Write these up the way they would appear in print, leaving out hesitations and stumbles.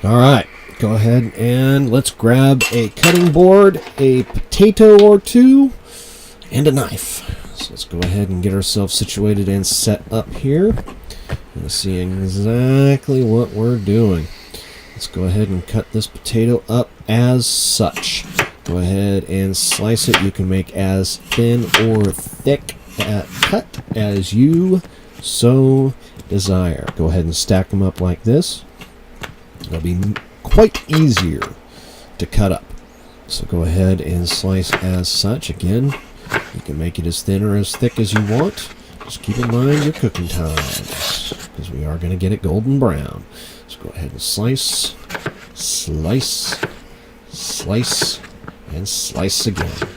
All right, go ahead and let's grab a cutting board, a potato or two, and a knife. So let's go ahead and get ourselves situated and set up here. You'll see exactly what we're doing. Let's go ahead and cut this potato up as such. Go ahead and slice it. You can make as thin or thick a cut as you so desire. Go ahead and stack them up like this. It'll be quite easier to cut up. So go ahead and slice as such. Again, you can make it as thin or as thick as you want. Just keep in mind your cooking times, because we are going to get it golden brown. So go ahead and slice, slice, slice, and slice again.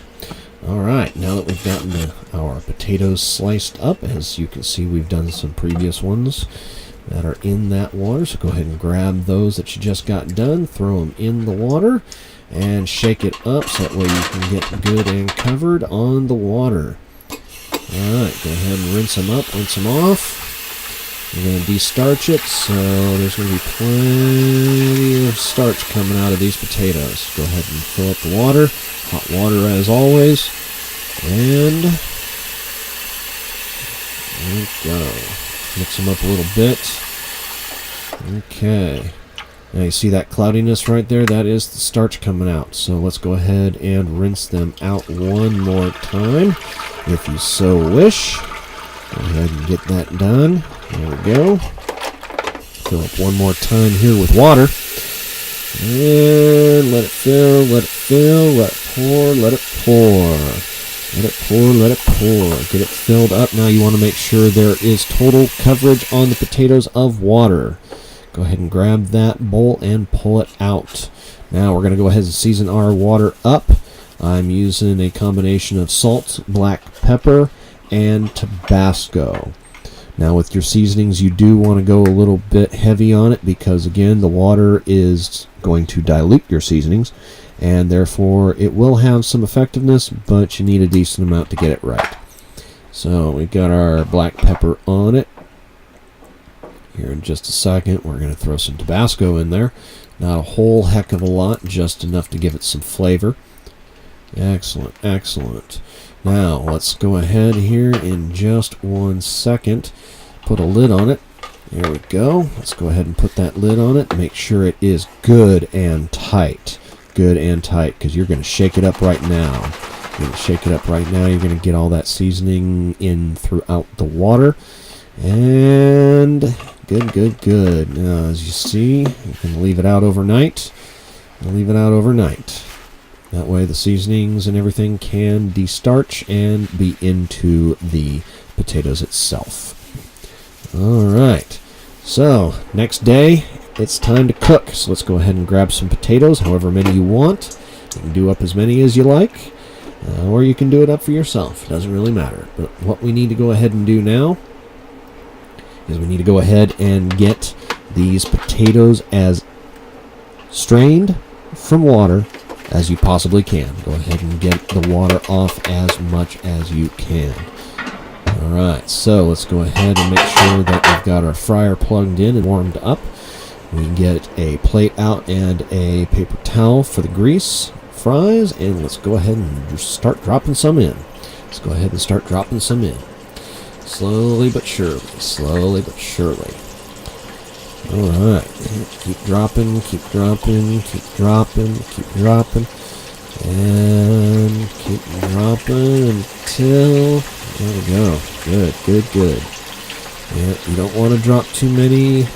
Alright, now that we've gotten our potatoes sliced up, as you can see we've done some previous ones that are in that water. So go ahead and grab those that you just got done, throw them in the water, and shake it up so that way you can get good and covered on the water. Alright, go ahead and rinse them up, rinse them off. We're going to de-starch it, so there's going to be plenty of starch coming out of these potatoes. Go ahead and fill up the water, hot water as always, and there we go. Mix them up a little bit. Okay. Now you see that cloudiness right there? That is the starch coming out. So let's go ahead and rinse them out one more time, if you so wish. Go ahead and get that done. There we go. Fill up one more time here with water. And let it fill, let it fill, let it pour, let it pour. Let it pour, let it pour. Get it filled up. Now you want to make sure there is total coverage on the potatoes of water. Go ahead and grab that bowl and pull it out. Now we're going to go ahead and season our water up. I'm using a combination of salt, black pepper, and Tabasco. Now with your seasonings, you do want to go a little bit heavy on it because, again, the water is going to dilute your seasonings, and therefore it will have some effectiveness, but you need a decent amount to get it right. So we've got our black pepper on it. Here in just a second, we're going to throw some Tabasco in there. Not a whole heck of a lot, just enough to give it some flavor. Excellent, excellent. Now, let's go ahead here in just 1 second. Put a lid on it. There we go. Let's go ahead and put that lid on it. Make sure it is good and tight. Good and tight, because you're going to shake it up right now. You're going to shake it up right now. You're going to get all that seasoning in throughout the water. And good, good, good. Now, as you see, you can leave it out overnight. Leave it out overnight. That way the seasonings and everything can de-starch and be into the potatoes itself. Alright, so next day it's time to cook. So let's go ahead and grab some potatoes, however many you want. You can do up as many as you like, or you can do it up for yourself. It doesn't really matter. But what we need to go ahead and do now is we need to go ahead and get these potatoes as strained from water as you possibly can. Go ahead and get the water off as much as you can. Alright, so let's go ahead and make sure that we've got our fryer plugged in and warmed up. We can get a plate out and a paper towel for the grease fries, and let's go ahead and just start dropping some in. Let's go ahead and start dropping some in. Slowly but surely, slowly but surely. Alright, keep dropping, keep dropping, keep dropping, keep dropping, and keep dropping until, there we go, good, good, good. Yeah, you don't want to drop too many,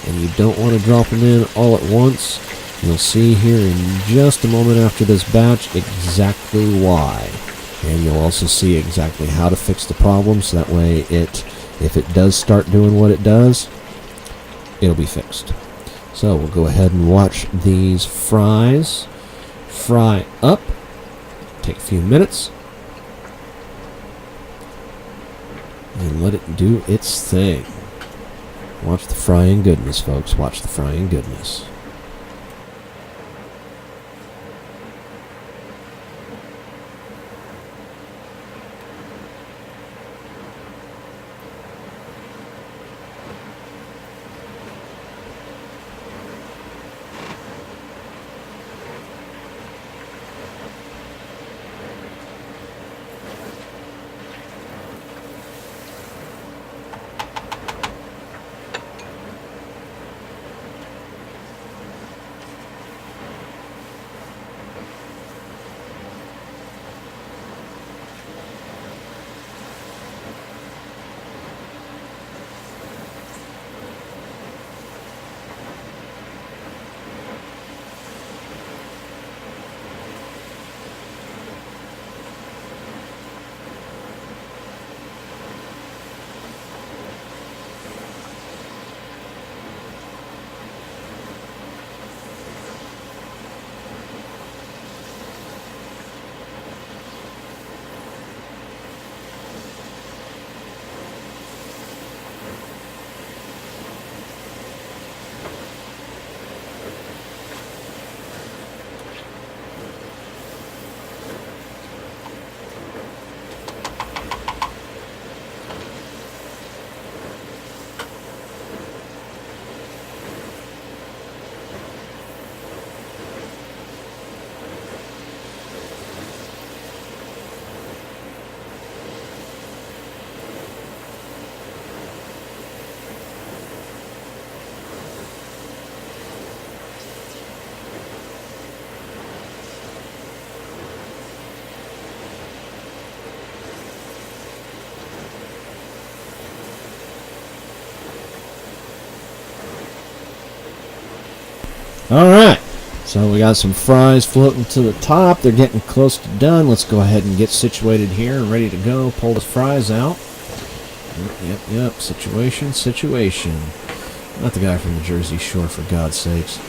and you don't want to drop them in all at once. You'll see here in just a moment after this batch exactly why. And you'll also see exactly how to fix the problem, so that way if it does start doing what it does, it'll be fixed. So we'll go ahead and watch these fries fry up. Take a few minutes and let it do its thing. Watch the frying goodness, folks. Watch the frying goodness. Alright, so we got some fries floating to the top. They're getting close to done. Let's go ahead and get situated here and ready to go. Pull the fries out. Yep. Situation. Not the guy from the Jersey Shore, for God's sakes.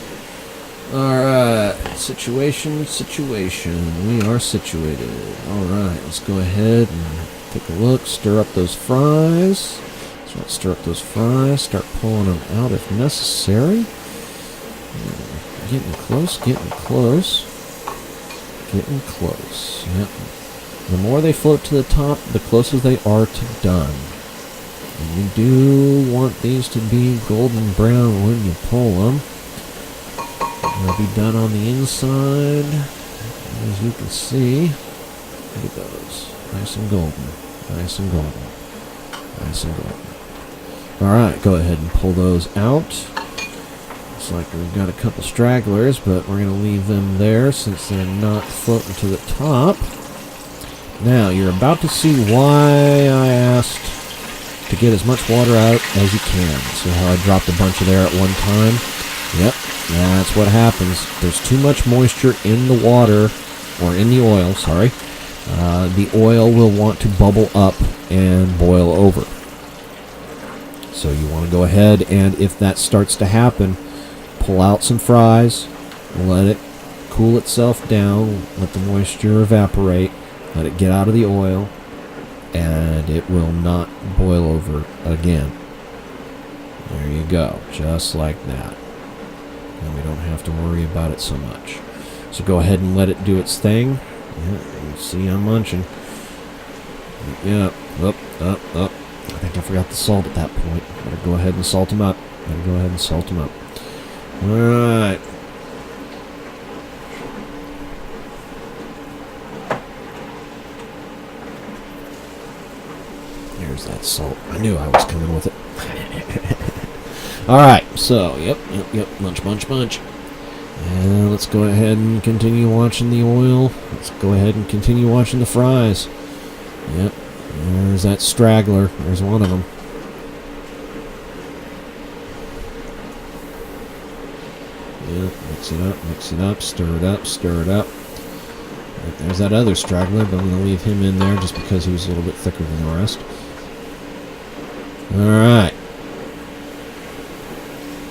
Alright, situation. We are situated. Alright, let's go ahead and take a look. Stir up those fries. Start pulling them out if necessary. Getting close. Yep. The more they float to the top, the closer they are to done. And you do want these to be golden brown when you pull them. They'll be done on the inside, as you can see. Look at those. Nice and golden. Alright, go ahead and pull those out. Looks like we've got a couple stragglers, but we're going to leave them there since they're not floating to the top. Now, you're about to see why I asked to get as much water out as you can. See how I dropped a bunch of there at one time? Yep, that's what happens. There's too much moisture in the water, or in the oil, sorry. The oil will want to bubble up and boil over. So you want to go ahead and, if that starts to happen, pull out some fries, let it cool itself down, let the moisture evaporate, let it get out of the oil, and it will not boil over again. There you go, just like that. And we don't have to worry about it so much. So go ahead and let it do its thing. Yeah, you see I'm munching. Yeah, up. I think I forgot the salt at that point. Better go ahead and salt them up. Alright. There's that salt. I knew I was coming with it. Alright, so, yep. Munch. And let's go ahead and continue watching the oil. Let's go ahead and continue watching the fries. Yep. There's that straggler. There's one of them. Yep, mix it up, stir it up. Right, there's that other straggler, but I'm going to leave him in there just because he was a little bit thicker than the rest. Alright.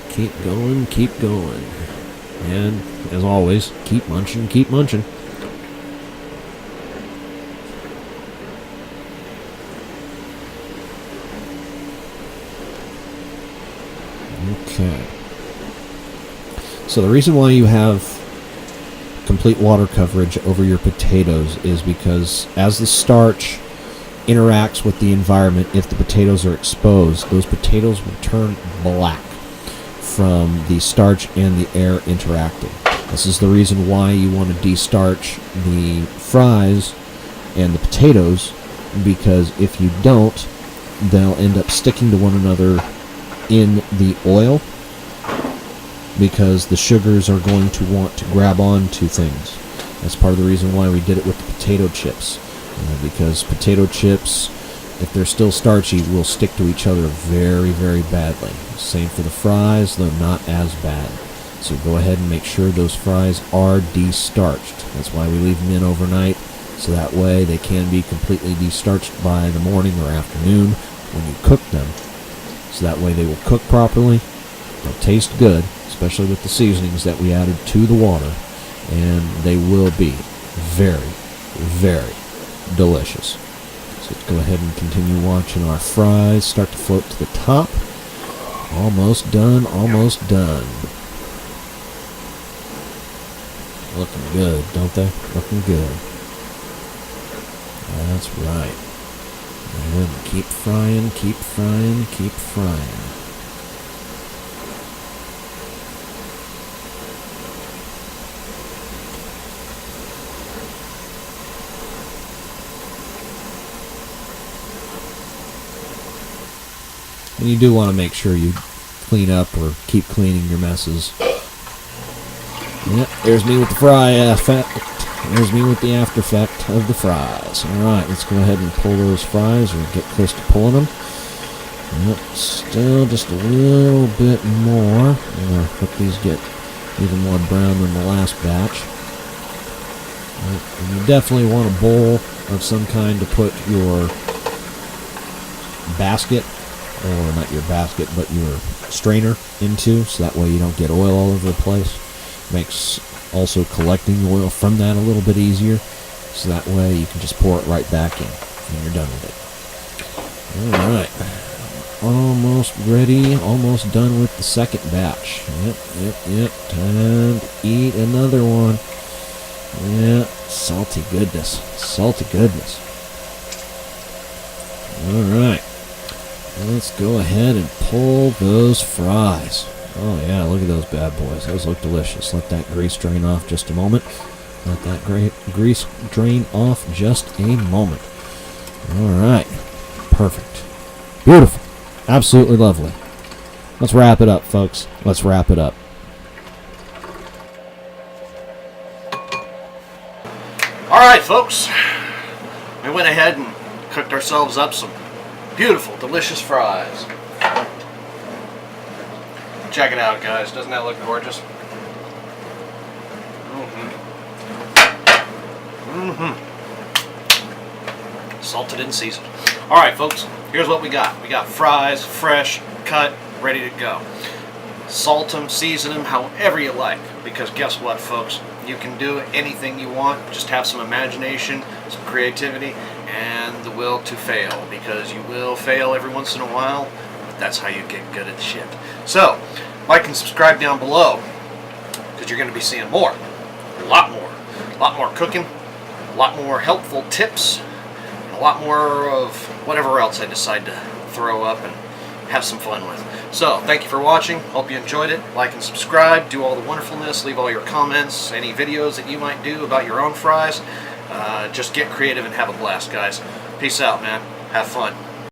Keep going. And, as always, keep munching. Okay. So the reason why you have complete water coverage over your potatoes is because as the starch interacts with the environment, if the potatoes are exposed, those potatoes will turn black from the starch and the air interacting. This is the reason why you want to de-starch the fries and the potatoes, because if you don't, they'll end up sticking to one another in the oil, because the sugars are going to want to grab onto things. That's part of the reason why we did it with the potato chips, because potato chips, if they're still starchy, will stick to each other very, very badly. Same for the fries, though not as bad. So go ahead and make sure those fries are de-starched. That's why we leave them in overnight, so that way they can be completely de-starched by the morning or afternoon when you cook them. So that way they will cook properly, they'll taste good, especially with the seasonings that we added to the water, and they will be very, very delicious. So let's go ahead and continue watching our fries start to float to the top. Almost done. Looking good, don't they? Looking good. That's right. And keep frying. And you do want to make sure you clean up or keep cleaning your messes. Yep, there's me with the fry effect. There's me with the after effect of the fries. Alright, let's go ahead and pull those fries, or get close to pulling them. Yep, still just a little bit more. I'm going to let these get even more brown than the last batch. And you definitely want a bowl of some kind to put your basket, or not your basket, but your strainer into, so that way you don't get oil all over the place. Makes also collecting the oil from that a little bit easier, so that way you can just pour it right back in when you're done with it. Alright, almost ready, almost done with the second batch. Yep. Time to eat another one. Yeah, salty goodness. Alright, let's go ahead and pull those fries. Oh yeah, look at those bad boys. Those look delicious. Let that grease drain off just a moment. Grease drain off just a moment. Alright, perfect. Beautiful. Absolutely lovely. Let's wrap it up, folks. Let's wrap it up. Alright, folks. We went ahead and cooked ourselves up some beautiful, delicious fries. Check it out, guys. Doesn't that look gorgeous? Salted and seasoned. Alright, folks. Here's what we got. We got fries, fresh, cut, ready to go. Salt them, season them, however you like. Because guess what, folks? You can do anything you want. Just have some imagination, some creativity, and the will to fail. Because you will fail every once in a while, but that's how you get good at shit. So, like and subscribe down below, because you're going to be seeing more. A lot more cooking, a lot more helpful tips, and a lot more of whatever else I decide to throw up and have some fun with. So, thank you for watching. Hope you enjoyed it. Like and subscribe. Do all the wonderfulness. Leave all your comments, any videos that you might do about your own fries. Just get creative and have a blast, guys. Peace out, man. Have fun.